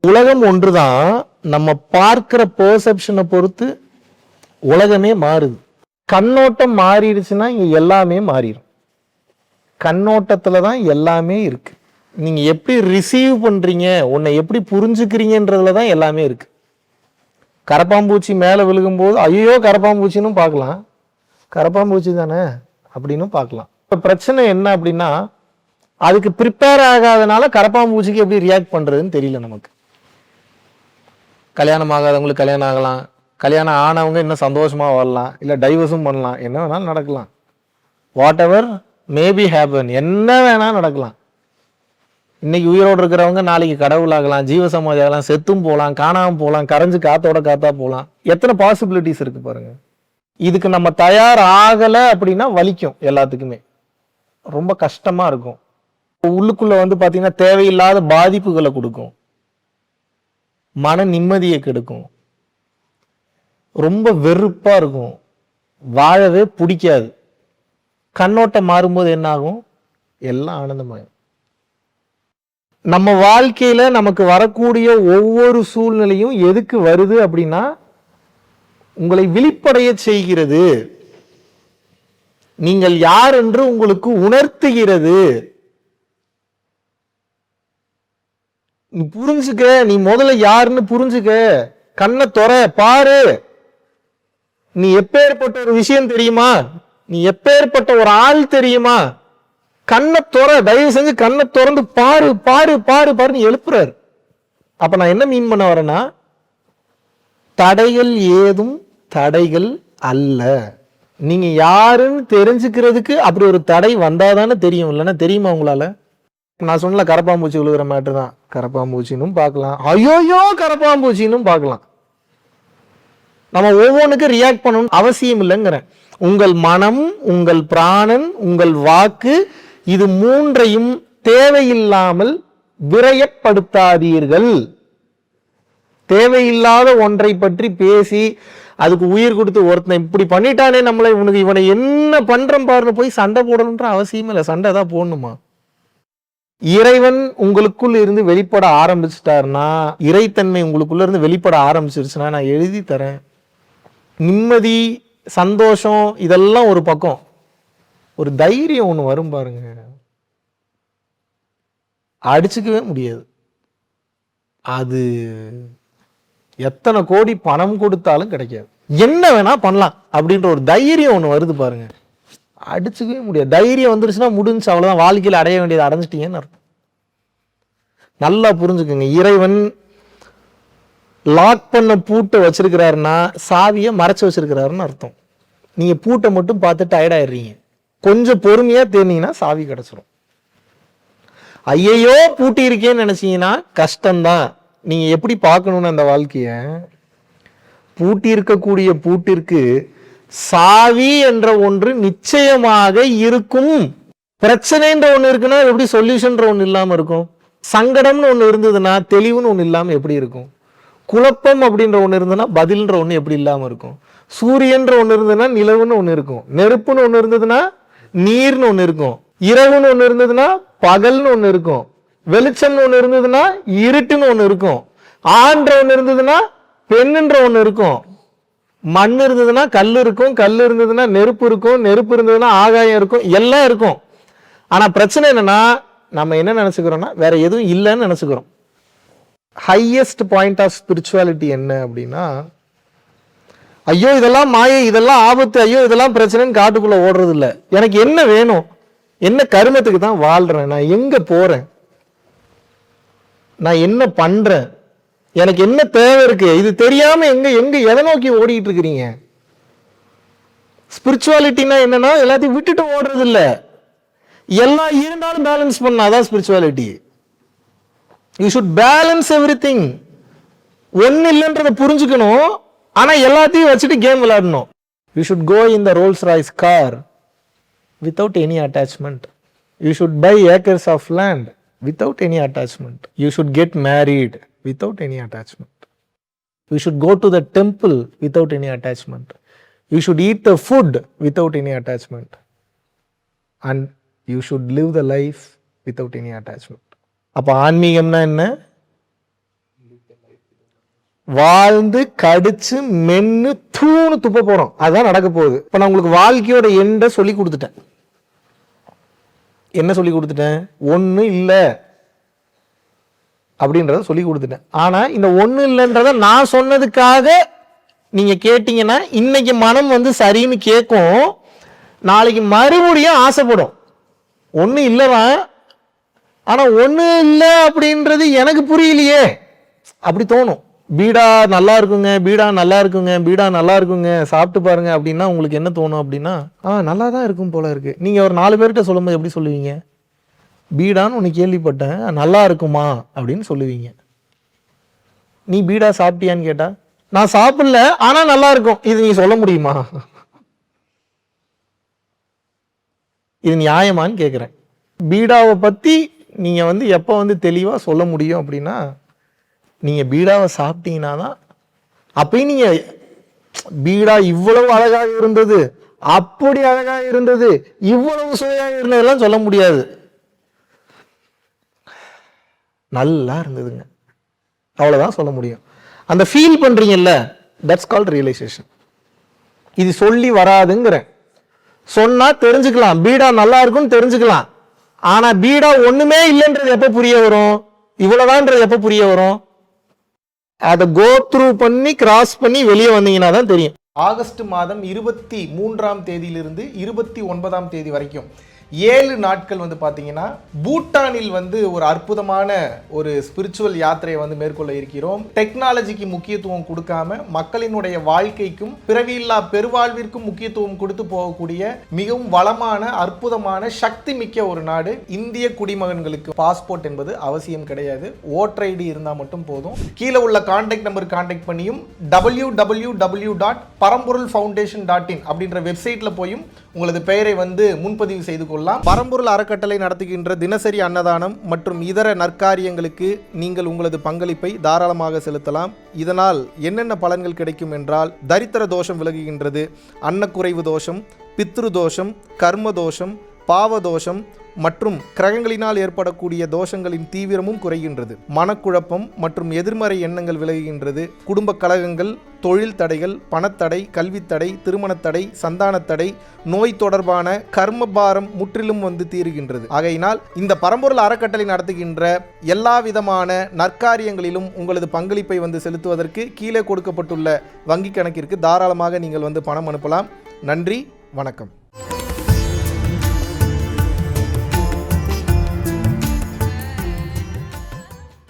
உலகம் ஒன்றுதான், நம்ம பார்க்கிற பெர்செப்ஷனை பொறுத்து உலகமே மாறுது. கண்ணோட்டம் மாறிடுச்சுன்னா இங்க எல்லாமே மாறிடும். கண்ணோட்டத்துல தான் எல்லாமே இருக்கு. நீங்க எப்படி ரிசீவ் பண்றீங்க, உன்னை எப்படி புரிஞ்சுக்கிறீங்கன்றதுல தான் எல்லாமே இருக்கு. கரப்பாம்பூச்சி மேலே விழுகும்போது ஐயோ கரப்பாம்பூச்சின்னு பார்க்கலாம், கரப்பாம்பூச்சி தானே அப்படின்னு பார்க்கலாம். இப்போ பிரச்சனை என்ன அப்படின்னா, அதுக்கு ப்ரிப்பேர் ஆகாதனால கரப்பாம்பூச்சிக்கு எப்படி ரியாக்ட் பண்றதுன்னு தெரியல நமக்கு. கல்யாணம் ஆகாதவங்களுக்கு கல்யாணம் ஆகலாம், கல்யாணம் ஆனவங்க இன்னும் சந்தோஷமா வாழலாம், இல்லை டைவர்ஸும் பண்ணலாம், என்ன வேணாலும் நடக்கலாம். வாட் எவர் மேபி ஹேப்பன், என்ன வேணாலும் நடக்கலாம். இன்னைக்கு உயிரோடு இருக்கிறவங்க நாளைக்கு கடவுள் ஆகலாம், ஜீவசமாதி ஆகலாம், செத்தும் போகலாம், காணாமல் போகலாம், கரைஞ்சு காத்தோட காத்தா போகலாம். எத்தனை பாசிபிலிட்டிஸ் இருக்கு பாருங்க. இதுக்கு நம்ம தயார் ஆகலை அப்படின்னா வலிக்கும், எல்லாத்துக்குமே ரொம்ப கஷ்டமா இருக்கும். உள்ளுக்குள்ள வந்து பார்த்தீங்கன்னா தேவையில்லாத பாதிப்புகளை கொடுக்கும், மன நிம்மதியை கெடுக்கும், ரொம்ப வெறுப்பா இருக்கும், வாழவே பிடிக்காது. கண்ணோட்டம் மாறும்போது என்ன ஆகும்? எல்லாம் ஆனந்தமாகும். நம்ம வாழ்க்கையில நமக்கு வரக்கூடிய ஒவ்வொரு சூழ்நிலையும் எதுக்கு வருது அப்படின்னா, உங்களை விழிப்படைய செய்கிறது, நீங்கள் யார் என்று உங்களுக்கு உணர்த்துகிறது. நீ புரிஞ்சுக்க, நீ முதல்ல யாருன்னு புரிஞ்சுக்க, கண்ணை தொற பாரு. நீ எப்பேற்பட்ட ஒரு விஷயம் தெரியுமா, நீ எப்பேற்பட்ட ஒரு ஆள் தெரியுமா, கண்ணை தொற, தயவு செஞ்சு கண்ணை திறந்து பாரு பாரு பாரு பாருன்னு எழுப்புறாரு. அப்ப நான் என்ன மீன் பண்ண வரேன்னா, தடைகள் ஏதும் தடைகள் அல்ல. நீங்க யாருன்னு தெரிஞ்சுக்கிறதுக்கு அப்படி ஒரு தடை வந்தாதானே தெரியும், இல்லைன்னா தெரியுமா உங்களால? நான் சொன்னல கரப்பாம்பூச்சி விழுகிற மேட்டர் தான். கரப்பாம்பூச்சினும் பார்க்கலாம், ஐயோயோ கரப்பாம்பூச்சினும் பார்க்கலாம். நம்ம ஒவ்வொன்றுக்கு ரியாக்ட் பண்ணணும் அவசியம் இல்லைங்கிறேன். உங்கள் மனம், உங்கள் பிராணன், உங்கள் வாக்கு, இது மூன்றையும் தேவையில்லாமல் விரயப்படுத்தாதீர்கள். தேவையில்லாத ஒன்றை பற்றி பேசி அதுக்கு உயிர் கொடுத்து ஒருத்தனை இப்படி பண்ணிட்டானே நம்மளை, இவனை என்ன பண்றோம் பாருன்னு போய் சண்டை போடணுன்ற அவசியம் இல்லை. சண்டை தான் போடணுமா? இறைவன் உங்களுக்குள்ள இருந்து வெளிப்பட ஆரம்பிச்சிட்டாருன்னா, இறைத்தன்மை உங்களுக்குள்ள இருந்து வெளிப்பட ஆரம்பிச்சிருச்சுன்னா, நான் எழுதி தரேன். நிம்மதி, சந்தோஷம், இதெல்லாம் ஒரு பக்கம், ஒரு தைரியம் ஒண்ணு வரும் பாருங்க, அடிச்சுக்கவே முடியாது. அது எத்தனை கோடி பணம் கொடுத்தாலும் கிடைக்காது. என்ன வேணா பண்ணலாம் அப்படின்ற ஒரு தைரியம் ஒண்ணு வருது பாருங்க, அடிச்சுக்கவே முடியாது. தைரியம் வந்துருச்சுன்னா முடிஞ்சு, அவ்வளவுதான். வாழ்க்கையில் அடைய வேண்டியது அடைஞ்சிட்டீங்கன்னு அர்த்தம். நல்லா புரிஞ்சுக்கோங்க. இறைவன் லாக் பண்ண பூட்டை வச்சிருக்கிறாருன்னா சாவியை மறைச்சு வச்சிருக்கிறாருன்னு அர்த்தம். நீங்க பூட்டை மட்டும் பார்த்து டயர்ட் ஆயிடுறீங்க. கொஞ்சம் பொறுமையா தேர்ந்தீங்கன்னா சாவி கிடைச்சிடும். ஐயையோ பூட்டி இருக்கேன்னு நினைச்சீங்கன்னா கஷ்டம்தான். நீங்க எப்படி பார்க்கணும்னு அந்த வாழ்க்கைய, பூட்டி இருக்கக்கூடிய பூட்டிற்கு சாவி என்ற ஒன்று நிச்சயமாக இருக்கும். பிரச்சனைன்ற ஒண்ணு இருக்குன்னா எப்படி சொல்யூஷன்ற ஒண்ணு இல்லாம இருக்கும்? சங்கடம்னு ஒண்ணு இருந்ததுன்னா தெளிவுன்னு ஒண்ணு இல்லாம எப்படி இருக்கும்? குழப்பம் அப்படின்ற ஒண்ணு இருந்ததுன்னா பதில்ன்ற ஒண்ணு எப்படி இல்லாம இருக்கும்? சூரியன்ற ஒண்ணு இருந்ததுன்னா நிலவுன்னு ஒண்ணு இருக்கும், நெருப்புன்னு ஒண்ணு இருந்ததுன்னா நீர்னு ஒண்ணு இருக்கும், இரவுன்னு ஒண்ணு இருந்ததுன்னா பகல்னு ஒண்ணு இருக்கும், வெளிச்சம்னு ஒண்ணு இருந்ததுன்னா இருட்டுன்னு ஒண்ணு இருக்கும், ஆண்ற ஒண்ணு இருந்ததுன்னா பெண்ணுன்ற ஒண்ணு இருக்கும், மண் இருந்ததுன்னா கல் இருக்கும், கல் இருந்ததுன்னா நெருப்பு இருக்கும், நெருப்பு இருந்ததுன்னா ஆகாயம் இருக்கும், எல்லாம் இருக்கும். ஆனா பிரச்சனை என்னன்னா, நம்ம என்ன நினைச்சுக்கிறோம்னா வேற எதுவும் இல்லைன்னு நினைச்சுக்கிறோம். ஹையஸ்ட் பாயிண்ட் ஆஃப் ஸ்பிரிச்சுவாலிட்டி என்ன அப்படின்னா, ஐயோ இதெல்லாம் மாயை, இதெல்லாம் ஆபத்து, ஐயோ இதெல்லாம் பிரச்சனைன்னு காட்டுக்குள்ள ஓடுறது இல்லை. எனக்கு என்ன வேணும், என்ன கருமத்துக்கு தான் வாழ்றேன், நான் எங்க போறேன், நான் என்ன பண்றேன், எனக்கு என்ன தேவை இருக்கு, இது தெரியாம எங்க எங்க எதை நோக்கி ஓடிட்டு இருக்கிறீங்க? ஸ்பிரிச்சுவாலிட்டினா என்னன்னா எல்லாத்தையும் விட்டுட்டு ஓடுறது இல்லை, எல்லாம் இருந்தாலும் பேலன்ஸ் பண்ணாதான் spirituality. You should balance everything. ஒன்னு இல்லைன்றதை புரிஞ்சுக்கணும், ஆனா எல்லாத்தையும் வச்சுட்டு கேம் விளையாடணும். You should go in the Rolls Royce car without any attachment. You should buy acres of land without any attachment. You should get married without any attachment. You should go to the temple without any attachment. You should eat the food without any attachment. And you should live the life without any attachment. அப்ப ஆன்மீகம்னா என்ன? வாழ்ந்து கடிச்சு மென்னு தூணு துப்ப போறோம். அதுதான் நடக்க போகுது. இப்ப நான் உங்களுக்கு வாழ்க்கையோட எண்டை சொல்லி கொடுத்துட்டேன். என்ன சொல்லி கொடுத்துட்டேன்? ஒண்ணு இல்லை அப்படின்றத சொல்லி கொடுத்துட்டேன். ஆனா இந்த ஒண்ணு இல்லைன்றத நான் சொன்னதுக்காக நீங்க கேட்டீங்கன்னா இன்னைக்கு மனம் வந்து சரின்னு கேட்கும், நாளைக்கு மறுபடியும் ஆசைப்படும். ஒண்ணு இல்லைதான், ஆனா ஒண்ணு இல்லை அப்படின்றது எனக்கு புரியலையே அப்படி தோணும். பீடா நல்லா இருக்குங்க, பீடா நல்லா இருக்குங்க, பீடா நல்லா இருக்குங்க, சாப்பிட்டு பாருங்க அப்படின்னா உங்களுக்கு என்ன தோணும் அப்படின்னா, நல்லா தான் இருக்கும் போல இருக்கு. நீங்க ஒரு 4 பேர்கிட்ட சொல்லும்போது எப்படி சொல்லுவீங்க? பீடான்னு ஒன்று கேள்விப்பட்டேன், நல்லா இருக்குமா அப்படின்னு சொல்லுவீங்க. நீ பீடா சாப்பிட்டியான்னு கேட்டா, நான் சாப்பிடல ஆனா நல்லா இருக்கும், இது நீ சொல்ல முடியுமா? இது நியாயமான்னு கேட்குறேன். பீடாவை பத்தி நீங்க வந்து எப்போ வந்து தெளிவா சொல்ல முடியும் அப்படின்னா, நீங்க பீடாவை சாப்பிட்டீங்கன்னா தான். அப்பயும் நீங்க பீடா இவ்வளவு அழகாக இருந்தது, அப்படி அழகாக இருந்தது, இவ்வளவு சுவையாக இருந்ததெல்லாம் சொல்ல முடியாது. நல்லா இருந்ததுங்க, அவ்வளவுதான் சொல்ல முடியும். அந்த ஃபீல் பண்றீங்கல்ல, தட்ஸ் கால்ட் ரியலைசேஷன். இது சொல்லி வராதுங்கிறேன். சொன்னா தெரிஞ்சுக்கலாம், பீடா நல்லா இருக்கும்னு தெரிஞ்சுக்கலாம். ஆனா பீடா ஒண்ணுமே இல்லைன்றது எப்ப புரிய வரும்? இவ்வளவுதான்ன்றது எப்ப புரிய வரும்? அதை கோ த்ரூ பண்ணி கிராஸ் பண்ணி வெளியே வந்தீங்கன்னா தான் தெரியும். ஆகஸ்ட் மாதம் 23ஆம் தேதியிலிருந்து 29ஆம் தேதி வரைக்கும் 7 நாட்கள் வந்து பார்த்தீங்கன்னா பூட்டானில் வந்து ஒரு அற்புதமான ஒரு ஸ்பிரிச்சுவல் யாத்திரையை வந்து மேற்கொள்ள இருக்கிறோம். டெக்னாலஜிக்கு முக்கியத்துவம் கொடுக்காம மக்களினுடைய வாழ்க்கைக்கும் பிறவியில்லா பெருவாழ்விற்கும் முக்கியத்துவம் கொடுத்து போகக்கூடிய மிகவும் வளமான அற்புதமான சக்தி மிக்க ஒரு நாடு. இந்திய குடிமகன்களுக்கு பாஸ்போர்ட் என்பது அவசியம் கிடையாது, ஓட்டர் ஐடி இருந்தால் மட்டும் போதும். கீழே உள்ள கான்டாக்ட் நம்பர் கான்டாக்ட் பண்ணியும் www.paramporulfoundation.in அப்படின்ற வெப்சைட்ல போயும் உங்களது பெயரை வந்து முன்பதிவு செய்து கொள்ளலாம். பரம்பொருள் அறக்கட்டளை நடத்துகின்ற தினசரி அன்னதானம் மற்றும் இதர நற்காரியங்களுக்கு நீங்கள் உங்களது பங்களிப்பை தாராளமாக செலுத்தலாம். இதனால் என்னென்ன பலன்கள் கிடைக்கும் என்றால், தரித்திர தோஷம் விலகுகின்றது, அன்னக்குறைவு தோஷம், பித்ரு தோஷம், கர்ம தோஷம், பாவ தோஷம் மற்றும் கிரகங்களினால் ஏற்படக்கூடிய தோஷங்களின் தீவிரமும் குறைகின்றது. மனக்குழப்பம் மற்றும் எதிர்மறை எண்ணங்கள் விலகுகின்றது. குடும்ப கலகங்கள், தொழில் தடைகள், பணத்தடை, கல்வித்தடை, திருமணத்தடை, சந்தானத்தடை, நோய் தொடர்பான கர்மபாரம் முற்றிலும் வந்து தீருகின்றது. ஆகையினால் இந்த பரம்பொருள் அறக்கட்டளை நடத்துகின்ற எல்லா விதமான நற்காரியங்களிலும் உங்களது பங்களிப்பை வந்து செலுத்துவதற்கு கீழே கொடுக்கப்பட்டுள்ள வங்கி கணக்கிற்கு தாராளமாக நீங்கள் வந்து பணம் அனுப்பலாம். நன்றி, வணக்கம்.